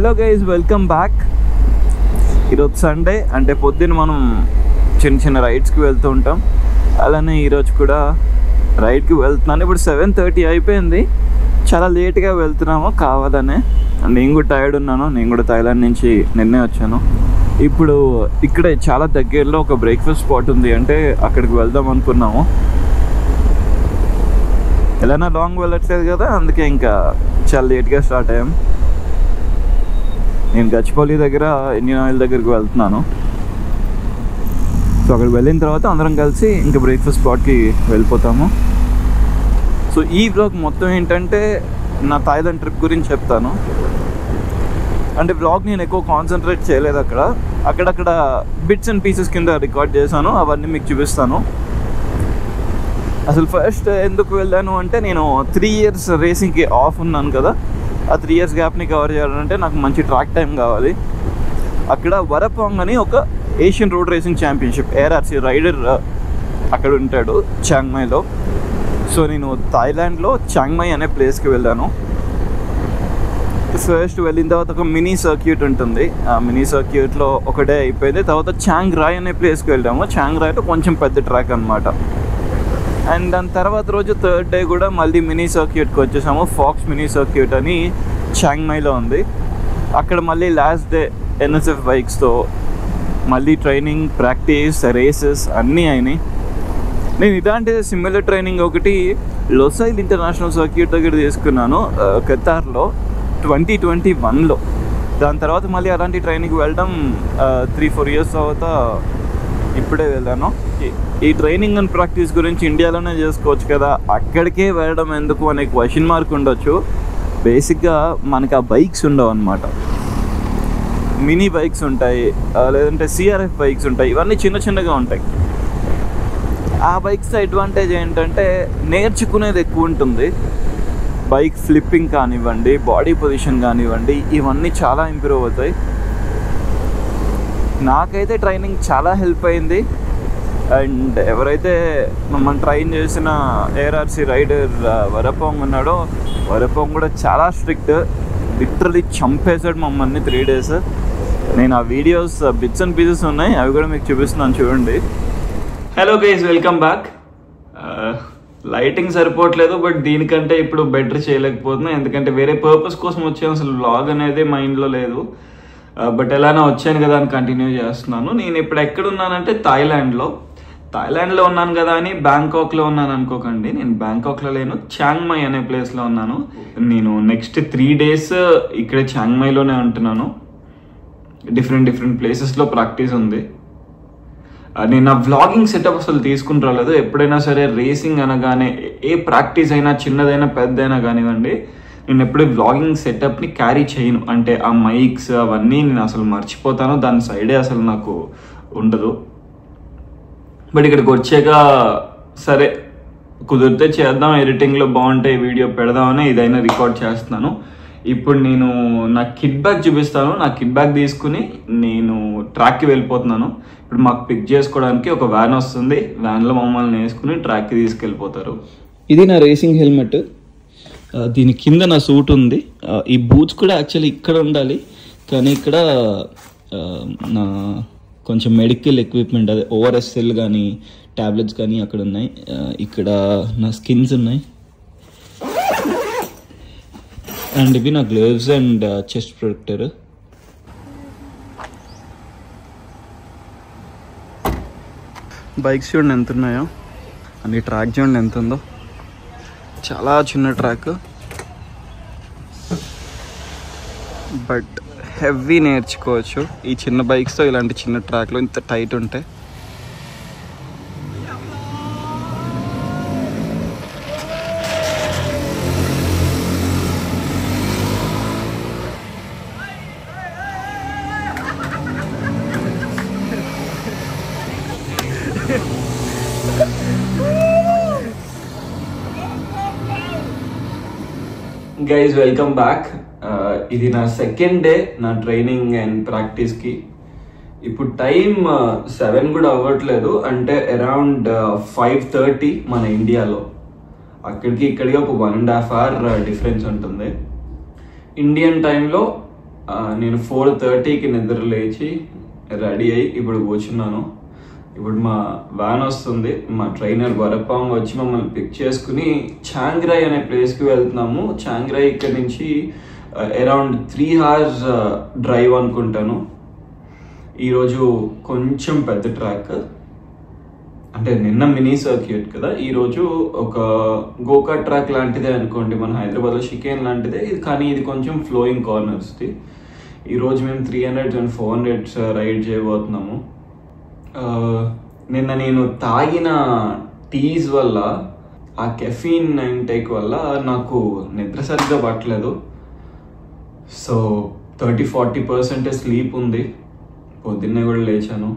Hello guys, welcome back. ఈరోజు Sunday అంటే పొద్దున్న మనం చిన్న చిన్న రైడ్స్కి వెళ్తూ ఉంటాం. అలానే ఈరోజు కూడా రైడ్కి వెళ్తున్నాను. ఇప్పుడు 7:30 అయిపోయింది. చాలా లేట్గా వెళ్తున్నాము కావాలనే. నేను కూడా టైర్డ్ ఉన్నాను. నేను కూడా థాయిలాండ్ నుంచి నిన్నే వచ్చాను. ఇప్పుడు ఇక్కడే చాలా దగ్గరలో ఒక బ్రేక్ఫాస్ట్ స్పాట్ ఉంది, అంటే అక్కడికి వెళ్దాం అనుకున్నాము. ఎలానా లాంగ్ వెళ్ళట్లేదు కదా, అందుకే ఇంకా చాలా లేట్గా స్టార్ట్ అయ్యాం. నేను గచ్చిపల్లి దగ్గర ఇండియన్ ఆయిల్ దగ్గరికి వెళ్తున్నాను. సో అక్కడికి వెళ్ళిన తర్వాత అందరం కలిసి ఇంకా బ్రేక్ఫాస్ట్ స్పాట్కి వెళ్ళిపోతాము. సో ఈ వ్లాగ్ మొత్తం ఏంటంటే నా థాయిలాండ్ ట్రిప్ గురించి చెప్తాను. అంటే వ్లాగ్ నేను ఎక్కువ కాన్సన్ట్రేట్ చేయలేదు. అక్కడక్కడ బిట్స్ అండ్ పీసెస్ కింద రికార్డ్ చేశాను, అవన్నీ మీకు చూపిస్తాను. అసలు ఫస్ట్ ఎందుకు వెళ్ళాను అంటే, నేను 3 years రేసింగ్కి ఆఫ్ ఉన్నాను కదా. ఆ 3 years గ్యాప్ని కవర్ చేయాలంటే నాకు మంచి ట్రాక్ టైం కావాలి. అక్కడ వరపాంగ్ అని ఒక Asian road racing championship ARRC rider అక్కడ ఉంటాడు చాంగ్మైలో. సో నేను థాయిలాండ్లో చాంగ్మై అనే ప్లేస్కి వెళ్ళాను. ఫస్ట్ వెళ్ళిన తర్వాత ఒక మినీ సర్క్యూట్ ఉంటుంది. ఆ మినీ సర్క్యూట్లో ఒక డే అయిపోయింది. తర్వాత చాంగ్ రాయ్ అనే ప్లేస్కి వెళ్ళాము. చాంగ్ రాయ్లో కొంచెం పెద్ద ట్రాక్ అనమాట. అండ్ దాని తర్వాత రోజు 3rd డే కూడా మళ్ళీ మినీ సర్క్యూట్కి వచ్చేసాము. ఫాక్స్ మినీ సర్క్యూట్ అని చాంగ్మైలో ఉంది. అక్కడ మళ్ళీ లాస్ట్ డే NSF బైక్స్తో మళ్ళీ ట్రైనింగ్, ప్రాక్టీస్, రేసెస్ అన్నీ అయినాయి. నేను ఇలాంటి సిమిలర్ ట్రైనింగ్ ఒకటి లోసైల్ ఇంటర్నేషనల్ సర్క్యూట్ దగ్గర తీసుకున్నాను ఖతార్లో 2021లో. దాని తర్వాత మళ్ళీ అలాంటి ట్రైనింగ్కి వెళ్ళడం 3-4 years తర్వాత ఇప్పుడే వెళ్ళాను. ఈ ట్రైనింగ్ అండ్ ప్రాక్టీస్ గురించి ఇండియాలోనే చేసుకోవచ్చు కదా, అక్కడికే వెళ్ళడం ఎందుకు అనే క్వశ్చన్ మార్క్ ఉండొచ్చు. బేసిక్గా మనకు ఆ బైక్స్ ఉండవు అన్నమాట. మినీ బైక్స్ ఉంటాయి, లేదంటే CRF బైక్స్ ఉంటాయి. ఇవన్నీ చిన్న చిన్నగా ఉంటాయి. ఆ బైక్స్ అడ్వాంటేజ్ ఏంటంటే నేర్చుకునేది ఎక్కువ ఉంటుంది. బైక్ ఫ్లిప్పింగ్ కానివ్వండి, బాడీ పొజిషన్ కానివ్వండి, ఇవన్నీ చాలా ఇంప్రూవ్ అవుతాయి. నాకైతే ట్రైనింగ్ చాలా హెల్ప్ అయింది. అండ్ ఎవరైతే మమ్మల్ని ట్రైన్ చేసిన ARRC రైడర్ వరపాంగ్ ఉన్నాడో, వరపాంగ్ కూడా చాలా స్ట్రిక్ట్. లిటరలీ చంపేశాడు మమ్మల్ని 3 days. నేను ఆ వీడియోస్ బిట్స్ అండ్ పీసెస్ ఉన్నాయి, అవి కూడా మీకు చూపిస్తున్నాను, చూడండి. Hello guys, welcome back. Lighting సరిపోవట్లేదు, బట్ దీనికంటే ఇప్పుడు బెటర్ చేయలేకపోతున్నా. ఎందుకంటే వేరే పర్పస్ కోసం వచ్చాను. అసలు వ్లాగ్ అనేది మైండ్లో లేదు. బట్ ఎలానో వచ్చాను కదా అని కంటిన్యూ చేస్తున్నాను. నేను ఇప్పుడు ఎక్కడున్నానంటే థాయిలాండ్లో ఉన్నాను కదా అని బ్యాంకాక్లో ఉన్నాను అనుకోకండి. నేను బ్యాంకాక్లో లేను, చాంగ్మై అనే ప్లేస్లో ఉన్నాను. నేను నెక్స్ట్ 3 days ఇక్కడే చాంగ్మైలోనే ఉంటున్నాను. డిఫరెంట్ ప్లేసెస్లో ప్రాక్టీస్ ఉంది. నేను నా వ్లాగింగ్ సెటప్ అసలు తీసుకుని రాలేదు. ఎప్పుడైనా సరే రేసింగ్ అనగానే ఏ ప్రాక్టీస్ అయినా చిన్నదైనా పెద్దదైనా కానివ్వండి, నేను ఎప్పుడు వ్లాగింగ్ సెటప్ని క్యారీ చేయను. అంటే ఆ మైక్స్ అవన్నీ నేను అసలు మర్చిపోతాను. దాని సైడే అసలు నాకు ఉండదు. బట్ ఇక్కడికి వచ్చాక సరే కుదిరితే చేద్దాం, ఎడిటింగ్లో బాగుంటాయి, వీడియో పెడదామని ఇదైనా రికార్డ్ చేస్తున్నాను. ఇప్పుడు నేను నా కిట్ బ్యాగ్ చూపిస్తాను. నా కిట్ బ్యాగ్ తీసుకుని నేను ట్రాక్కి వెళ్ళిపోతున్నాను. ఇప్పుడు మాకు పిక్ చేసుకోవడానికి ఒక వ్యాన్ వస్తుంది. వ్యాన్లో మమ్మల్ని వేసుకుని ట్రాక్కి తీసుకెళ్ళిపోతారు. ఇది నా రేసింగ్ హెల్మెట్. దీని కింద నా సూట్ ఉంది. ఈ బూట్స్ కూడా యాక్చువల్లీ ఇక్కడ ఉండాలి, కానీ ఇక్కడ నా కొంచెం మెడికల్ ఎక్విప్మెంట్, అదే ORSL కానీ ట్యాబ్లెట్స్ కానీ అక్కడ ఉన్నాయి. ఇక్కడ నా స్కిన్స్ ఉన్నాయి. అండ్ ఇవి నా gloves and chest protector. Bikes చూడండి ఎంత ఉన్నాయో, అండ్ ఈ ట్రాక్ చూడండి ఎంత ఉందో. చాలా చిన్న ట్రాక్, బట్ హెవీ నేర్చుకోవచ్చు ఈ చిన్న బైక్స్తో. ఇలాంటి చిన్న ట్రాక్లో ఇంత టైట్ ఉంటాయి. Guys, welcome back. ఇది నా 2nd day నా ట్రైనింగ్ అండ్ ప్రాక్టీస్కి. ఇప్పుడు టైం 7 కూడా అవ్వట్లేదు, అంటే అరౌండ్ 5:30 మన ఇండియాలో. అక్కడికి ఇక్కడికి ఒక 1.5 hour డిఫరెన్స్ ఉంటుంది. ఇండియన్ టైంలో నేను 4:30కి నిద్ర లేచి రెడీ అయ్యి ఇప్పుడు కూర్చున్నాను. ఇప్పుడు మా వ్యాన్ వస్తుంది, మా ట్రైనర్ వరపాంగ్ వచ్చి మమ్మల్ని పిక్ చేసుకుని చాంగ్ రాయ్ అనే ప్లేస్కి వెళ్తున్నాము. చాంగ్ రాయ్ ఇక్కడ నుంచి అరౌండ్ 3 hours డ్రైవ్ అనుకుంటాను. ఈరోజు కొంచెం పెద్ద ట్రాక్, అంటే నిన్న మినీ సర్క్యూట్ కదా, ఈరోజు ఒక గోకా ట్రాక్ లాంటిదే అనుకోండి, మన హైదరాబాద్లో షికేన్ లాంటిదే ఇది, కానీ ఇది కొంచెం ఫ్లోయింగ్ కార్నర్స్ది. ఈరోజు మేము 300 and 400 రైడ్ చేయబోతున్నాము. నిన్న నేను తాగిన టీస్ వల్ల, ఆ కెఫీన్ ఇంటేక్ వల్ల నాకు నిద్ర సరిగ్గా పట్టలేదు. సో 30-40% స్లీప్ ఉంది. పొద్దున్నే కూడా లేచాను.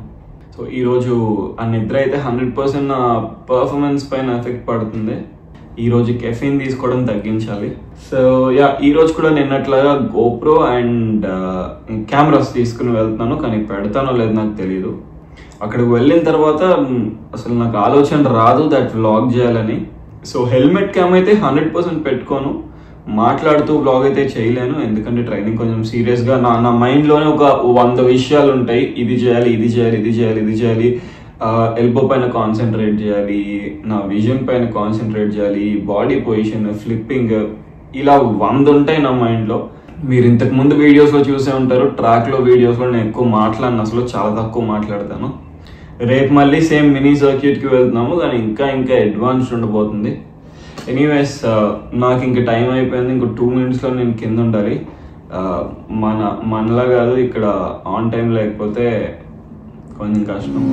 సో ఈరోజు ఆ నిద్ర అయితే 100% నా పర్ఫార్మెన్స్ పైన ఎఫెక్ట్ పడుతుంది. ఈరోజు కెఫీన్ తీసుకోవడం తగ్గించాలి. సో ఈరోజు కూడా నిన్నట్లాగా గోప్రో అండ్ కెమెరాస్ తీసుకుని వెళ్తున్నాను, కానీ పెడతానో లేదు నాకు తెలీదు. అక్కడికి వెళ్ళిన తర్వాత అసలు నాకు ఆలోచన రాదు దట్ వ్లాగ్ చేయాలని. సో హెల్మెట్ క్యామ్ అయితే 100% పెట్టుకోను, మాట్లాడుతూ వ్లాగ్ అయితే చేయలేను, ఎందుకంటే ట్రైనింగ్ కొంచెం సీరియస్గా నా మైండ్లోనే ఒక 100 విషయాలు ఉంటాయి. ఇది చేయాలి, ఇది చేయాలి, ఇది చేయాలి, ఇది చేయాలి, ఎల్బో పైన కాన్సన్ట్రేట్ చేయాలి, నా విజన్ పైన కాన్సన్ట్రేట్ చేయాలి, బాడీ పొజిషన్, ఫ్లిప్పింగ్, ఇలా 100 ఉంటాయి నా మైండ్లో. మీరు ఇంతకు ముందు వీడియోస్లో చూసే ఉంటారు, ట్రాక్లో వీడియోస్లో నేను ఎక్కువ మాట్లాడను, అసలు చాలా తక్కువ మాట్లాడతాను. రేపు మళ్ళీ సేమ్ మినీ సర్క్యూట్కి వెళ్తున్నాము, కానీ ఇంకా అడ్వాన్స్డ్ ఉండబోతుంది. ఎనీవేస్ నాకు ఇంక టైం అయిపోయింది, ఇంకో 2 minutesలో నేను కింద ఉండాలి. మనలా కాదు, ఇక్కడ ఆన్ టైం లేకపోతే కొంచెం కష్టం.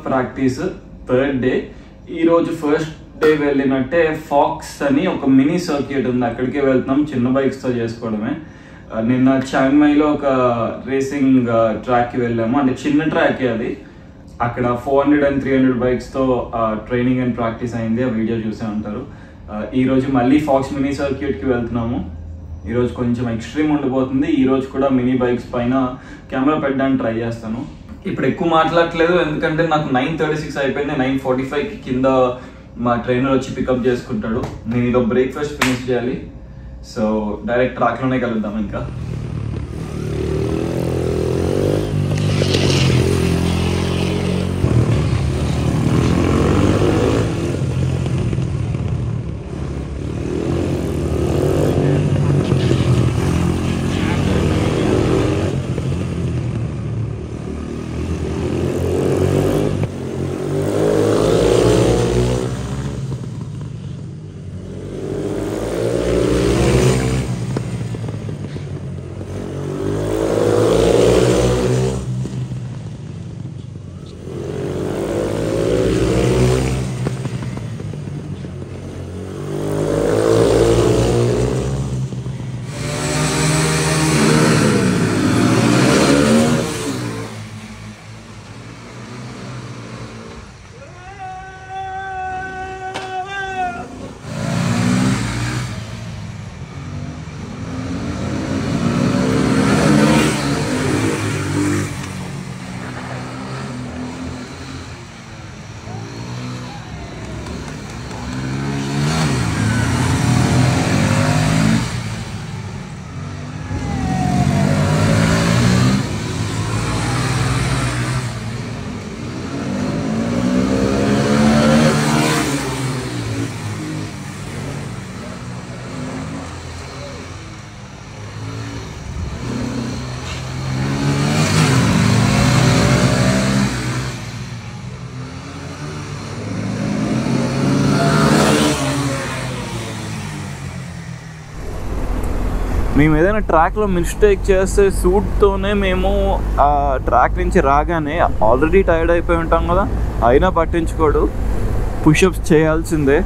Practice 3rd day. ఈరోజు ఫస్ట్ డే వెళ్ళినట్టే ఫాక్స్ అని ఒక మినీ సర్క్యూట్ ఉంది, అక్కడికే వెళ్తున్నాం, చిన్న బైక్స్తో చేసుకోవడమే. నిన్న చాంగ్మైలో ఒక రేసింగ్ ట్రాక్కి వెళ్ళాము, అంటే చిన్న ట్రాకే అది. అక్కడ 400 and 300 బైక్స్తో ట్రైనింగ్ అండ్ ప్రాక్టీస్ అయింది, ఆ వీడియో చూసే ఉంటారు. ఈరోజు మళ్ళీ ఫాక్స్ మినీ సర్క్యూట్కి వెళ్తున్నాము. ఈరోజు కొంచెం ఎక్స్ట్రీమ్ ఉండిపోతుంది. ఈరోజు కూడా మినీ బైక్స్ పైన కెమెరా పెట్టడానికి ట్రై చేస్తాను. ఇప్పుడు ఎక్కువ మాట్లాడట్లేదు, ఎందుకంటే నాకు 9:36 అయిపోయింది. 9:45కి కింద మా ట్రైనర్ వచ్చి పికప్ చేసుకుంటాడు. నేను ఇదో బ్రేక్ఫాస్ట్ ఫినిష్ చేయాలి. సో డైరెక్ట్ ట్రాక్లోనే కలుద్దాం ఇంకా. మేము ఏదైనా ట్రాక్లో మిస్టేక్ చేస్తే సూట్తోనే మేము ఆ ట్రాక్ నుంచి రాగానే ఆల్రెడీ టైర్డ్ అయిపోయి ఉంటాం కదా, అయినా పట్టించుకోడు. పుషప్స్ చేయాల్సిందే.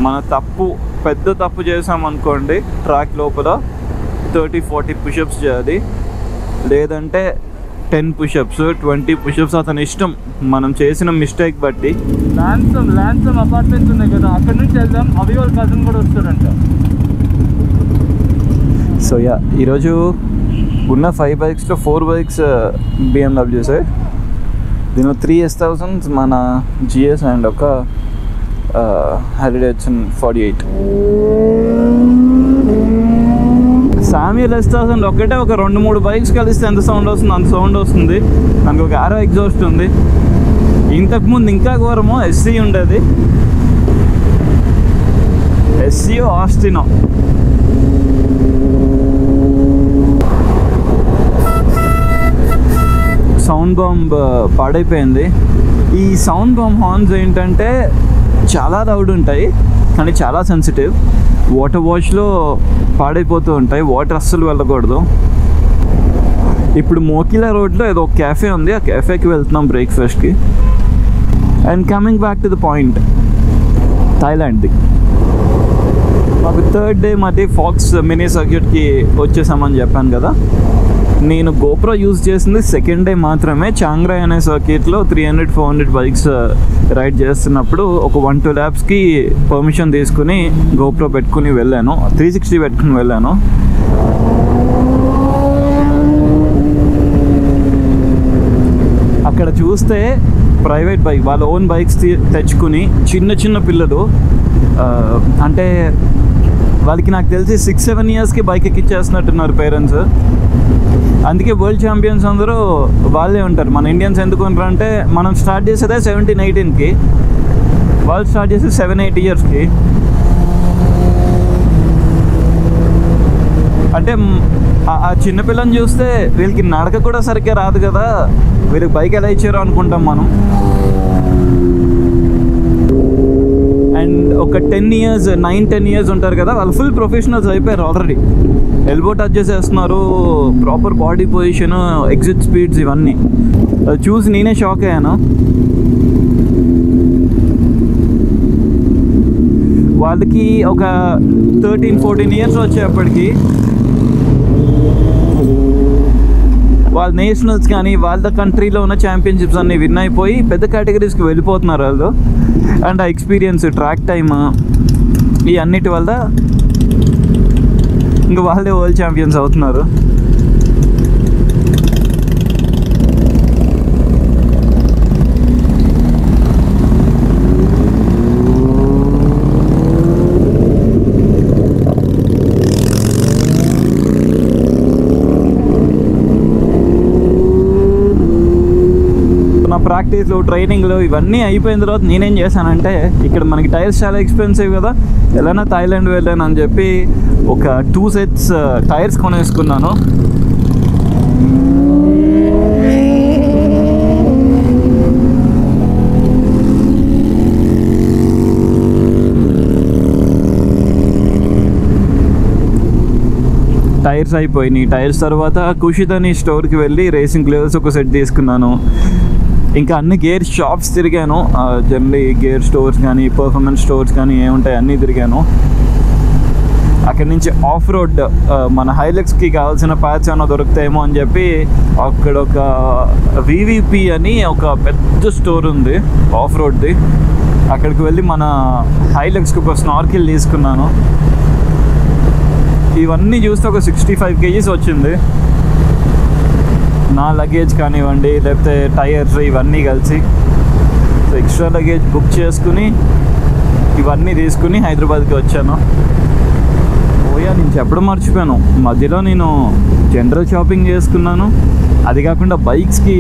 మన పెద్ద తప్పు చేసామనుకోండి, ట్రాక్ లోపల 30-40 పుషప్స్ చేయాలి, లేదంటే 10 పుషప్స్ 20 పుషప్స్, అతని ఇష్టం, మనం చేసిన మిస్టేక్ బట్టి. ల్యాన్సమ్ అపార్ట్మెంట్స్ ఉన్నాయి కదా, అక్కడ నుంచి వెళ్దాం. అవి వాళ్ళ కజిన్ కూడా వస్తారంట. సో యా, ఈరోజు ఉన్న 5 బైక్స్లో 4 బైక్స్ BMW. దీనిలో 3 S1000s, మన GS అండ్ ఒక Harley-Davidson 48. సామ్యుయల్ S1000 ఒక్కటే ఒక 2-3 బైక్స్ కలిస్తే ఎంత సౌండ్ వస్తుంది అంత సౌండ్ వస్తుంది. దానికి ఒక ఆరో ఎగ్జాస్ట్ ఉంది. ఇంతకుముందు ఇంకా ఘోరము SC ఉండేది, SC ఆస్టినో. సౌండ్ బాంబ్ పాడైపోయింది. ఈ సౌండ్ బాంబ్ హార్న్స్ ఏంటంటే చాలా లౌడ్ ఉంటాయి కానీ చాలా సెన్సిటివ్. వాటర్ వాష్లో పాడైపోతూ ఉంటాయి, వాటర్ అస్సలు వెళ్ళకూడదు. ఇప్పుడు మోకిలా రోడ్లో ఏదో ఒక క్యాఫే ఉంది, ఆ క్యాఫేకి వెళ్తున్నాం బ్రేక్ఫాస్ట్కి. And coming back to the point, థాయిలాండ్ది మాకు 3rd డే మధ్య ఫాక్స్ మినీ సర్క్యూట్కి వచ్చేసామని చెప్పాను కదా. నేను గోప్రో యూజ్ చేసింది 2nd డే మాత్రమే. చాంగ్రాయ్ అనే సర్క్యూట్లో 300-400 బైక్స్ రైడ్ చేస్తున్నప్పుడు ఒక 1-2 ల్యాబ్స్కి పర్మిషన్ తీసుకుని గోప్రో పెట్టుకుని వెళ్ళాను, 360 పెట్టుకుని వెళ్ళాను. అక్కడ చూస్తే ప్రైవేట్ బైక్, వాళ్ళ ఓన్ బైక్స్ తెచ్చుకుని చిన్న పిల్లలు, అంటే వాళ్ళకి నాకు తెలిసి 6-7 ఇయర్స్కి బైక్ ఎక్కిచ్చేస్తున్నట్టున్నారు పేరెంట్స్. అందుకే వరల్డ్ ఛాంపియన్స్ అందరూ వాళ్ళే ఉంటారు. మన ఇండియన్స్ ఎందుకు ఉంటారు అంటే, మనం స్టార్ట్ చేసేదే 17-18కి, వాళ్ళు స్టార్ట్ చేసేది 7-8 ఇయర్స్కి. అంటే ఆ చిన్నపిల్లని చూస్తే వీళ్ళకి నడక కూడా సరిగ్గా రాదు కదా, వీళ్ళకి బైక్ ఎలా ఇచ్చారో అనుకుంటాం మనం. అండ్ ఒక 9-10 ఇయర్స్ ఉంటారు కదా, వాళ్ళు ఫుల్ ప్రొఫెషనల్స్ అయిపోయారు ఆల్రెడీ. ఎల్బో టచ్ చేసేస్తున్నారు, proper body position, exit speeds, ఇవన్నీ చూసి నేనే షాక్ అయ్యాను. వాళ్ళకి ఒక 13-14 ఇయర్స్ వచ్చేప్పటికి వాళ్ళ నేషనల్స్ కానీ వాళ్ళ కంట్రీలో ఉన్న ఛాంపియన్షిప్స్ అన్నీ విన్ అయిపోయి పెద్ద కేటగిరీస్కి వెళ్ళిపోతున్నారు వాళ్ళు. అండ్ ఆ ఎక్స్పీరియన్స్, ట్రాక్ టైమ్, ఈ అన్నిటి వల్ల ఇంకా వాళ్ళే వరల్డ్ ఛాంపియన్స్ అవుతున్నారు. నా ప్రాక్టీస్లు, ట్రైనింగ్లు ఇవన్నీ అయిపోయిన తర్వాత నేనేం చేశానంటే, ఇక్కడ మనకి టైర్స్ చాలా ఎక్స్పెన్సివ్ కదా, ఎలానా థాయిలాండ్ వెళ్ళాను అని చెప్పి ఒక 2 sets టైర్స్ కొనేసుకున్నాను. టైర్స్ అయిపోయినాయి. టైర్స్ తర్వాత కుషిత్ స్టోర్కి వెళ్ళి రేసింగ్ గ్లవ్స్ ఒక సెట్ తీసుకున్నాను. ఇంకా అన్ని గేర్ షాప్స్ తిరిగాను, జనరలీ గేర్ స్టోర్స్ కానీ పర్ఫార్మెన్స్ స్టోర్స్ కానీ ఏముంటాయి అన్నీ తిరిగాను. అక్కడి నుంచి ఆఫ్ రోడ్ మన హైలెక్స్కి కావాల్సిన ప్యాచ్ ఏమైనా దొరుకుతాయేమో అని చెప్పి అక్కడ ఒక VVP అని ఒక పెద్ద స్టోర్ ఉంది ఆఫ్ రోడ్ది, అక్కడికి వెళ్ళి మన హైలెక్స్కి ఒక స్నార్కిల్ తీసుకున్నాను. ఇవన్నీ చూస్తే ఒక 65 kgs వచ్చింది. నా లగేజ్ కానివ్వండి, లేకపోతే టైర్స్, ఇవన్నీ కలిసి. సో ఎక్స్ట్రా లగేజ్ బుక్ చేసుకుని ఇవన్నీ తీసుకుని హైదరాబాద్కి వచ్చాను. ఓయా, నేను చెప్పడం మర్చిపోయాను, మధ్యలో నేను జనరల్ షాపింగ్ చేసుకున్నాను. అది కాకుండా బైక్స్కి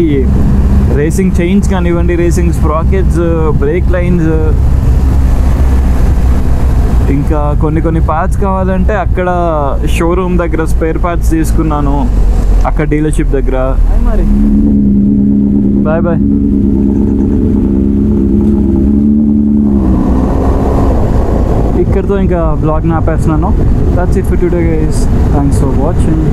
రేసింగ్ చైన్స్ కానివ్వండి, రేసింగ్ స్ప్రాకెట్స్, బ్రేక్ లైన్స్, ఇంకా కొన్ని పార్ట్స్ కావాలంటే అక్కడ షోరూమ్ దగ్గర స్పేర్ పార్ట్స్ తీసుకున్నాను, అక్కడ డీలర్షిప్ దగ్గర. మరి బాయ్. ఇక్కడ ఇంకా బ్లాగ్ని ఆపేస్తున్నాను. That's it for today guys. Thanks for watching.